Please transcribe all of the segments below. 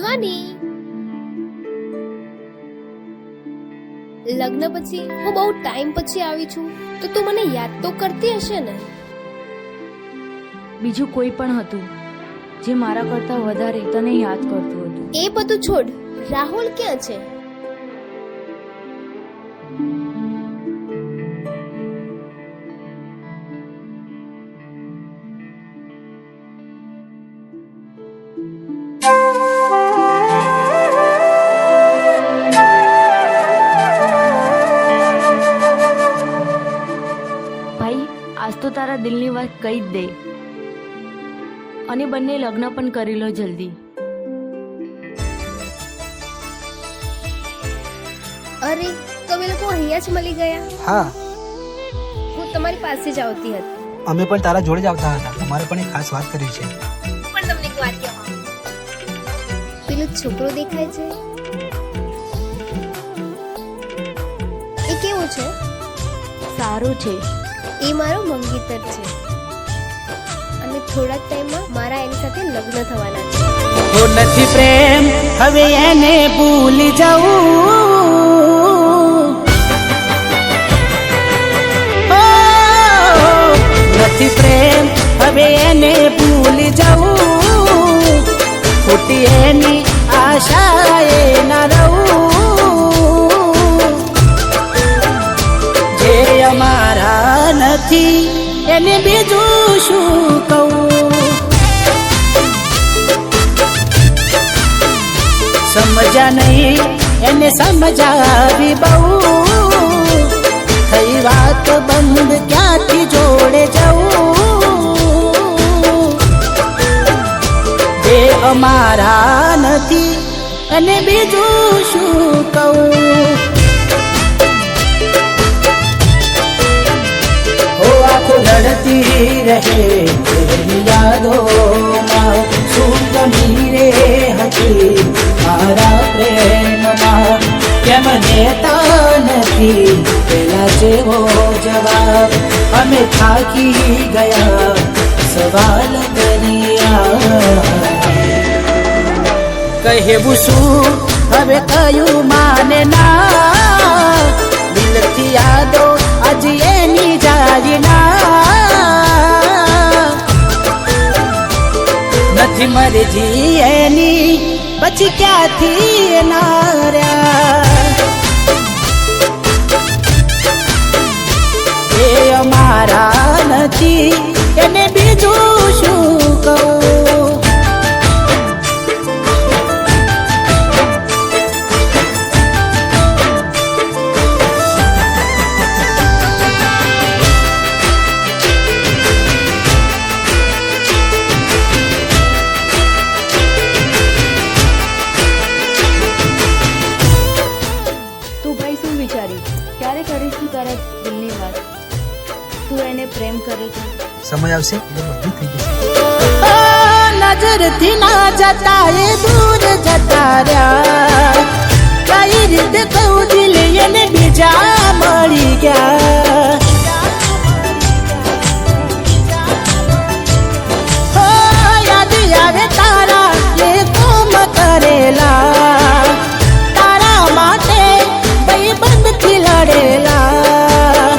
હની, લગ્ન પછી હું બહુ ટાઈમ પછી આવી છું, તો તું મને યાદ તો કરતી હશે ને? બીજું કોઈ પણ હતું જે મારા કરતા વધારે તને યાદ કરતું હતું. એ બધું છોડ, રાહુલ ક્યાં છે? ભાઈ, આજ તો તારા દિલની વાત કહી જ દે અને બંને લગ્ન પણ કરી લો જલ્દી. અરે, તમે લોકો અહીંયા જ મળી ગયા? હા, હું તમારી પાસે જ આવતી હતી. અમે પણ તારા જોડે જ આવતા હતા. અમારે પણ એક ખાસ વાત કરવી છે. પણ તમને એક વાત કહેવા, પેલો છોકરો દેખાય છે એ કેવો છે? સારું છે. એ મારો મંગીતર છે અને થોડા ટાઈમમાં મારા એની સાથે લગ્ન થવાના છે. તો નથી પ્રેમ હવે એને ભૂલી જવું, નથી પ્રેમ હવે એને ભૂલી જવું, ખોટી એની આશાએ ના રહું, જે અમારા નથી એને બીજું શું કહું. સમજા નહીં એને સમજાવી બહુ, થઈ વાત બંધ ક્યાંથી જોડે જવું, એ અમારા નથી અને બીજું શું કહું. હો આંખો લડતી રહે તેરી યાદોમાં, શું ગમી રે હતી મારા પ્રેમમાં, કેમ દેતા નથી પેલા જેવો જવાબ, અમે થાકી ગયા સવાલ કર્યા. કહેવું શું હવે કયું માને ના, દિલથી યાદો હજી એની જાય ના, નથી મરજી એની પછી ક્યાંથી નાર્યા, એ અમારા નથી એને બીજું શું કહું. ક્યારે કરીશું તારા દિલની વાત? તું એને પ્રેમ કરે છે? સમય આવશે એટલે બધું થઈ જશે. નજરથી ના જતા એ દૂર જતા રહ્યા, કઈ રીતે કહું દિલ એને બીજા મળી ગયા, યાદ આવે તારા એ કોમ કરેલા, તારા માટે બંધથી લડેલા,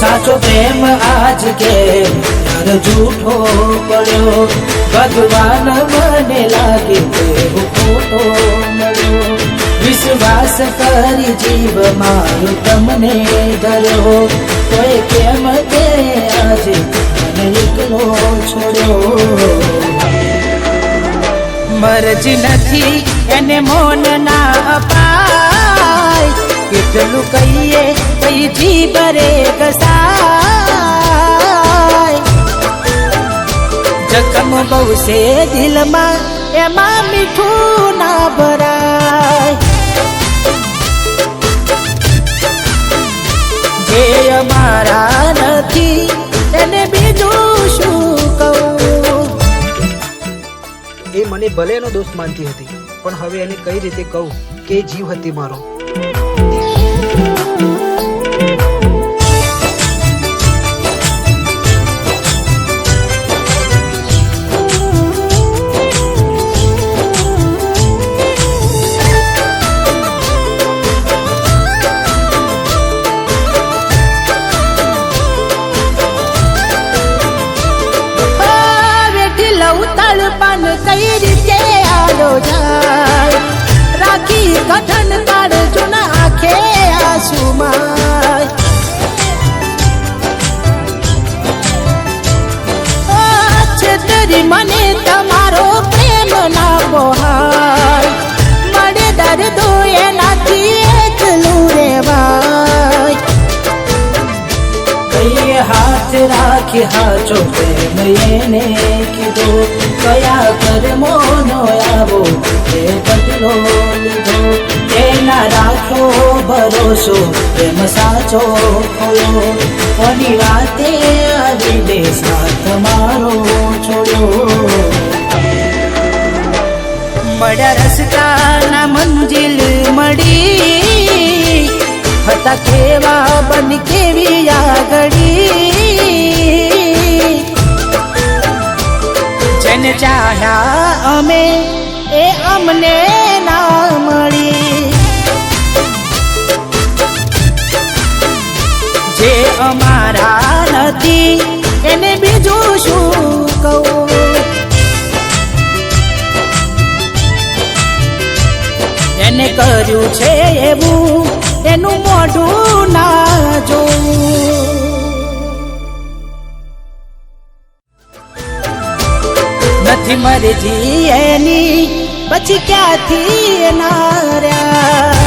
સાચો પ્રેમ આજ કે જૂઠો પડ્યો, ભગવાન મને લાગે તેવો ખોટો મળ્યો, વિશ્વાસ કરી જીવ મારું તમને ધર્યો, કોઈ કેમ તે આજે મને એકલો છોડ્યો, મરજી નથી એને મોન ના અપાય, કેટલું કહીએ કઈ જીભ રે ઘસાય, જખમ બહુ છે દિલમાં એમાં મીઠું ના ભરાય, જે અમારા નથી એને બીજું શું કહું. એ મને ભલે એનો દોસ્ત માનતી હતી, પણ હવે એને કઈ રીતે કહું કે એ જીવ હતી મારો. આવું તળપણ કઈ રીતે આલો જાય રાખી કઠન કાળ જૂના આંખે આંસુમાં છેતરી મને તમારો પ્રેમ ના બોહાય મળે દર્દો એનાથી એકલું રેવાય કઈએ હાથ રાખી હાચો પ્રેમ એને કીધો કયા કર્મોનો આવો એ બદલો લીધો એના રાખ્યો ભરોસો પ્રેમ સાચો ખોયો કોની વાતે આવી દે સાથ મારો છોડ્યો મળ્યા રસ્તાના મંજિલ મળી હતા કેવા બન કેવી આગળી જેને ચાહ્યા અમે એ અમને ના મળી જે અમારા નથી એને બીજું શું કહું એને કર્યું છે એવું એનું મોઢું ના જોવું નથી મરજી એની પછી ક્યાંથી નાર્યા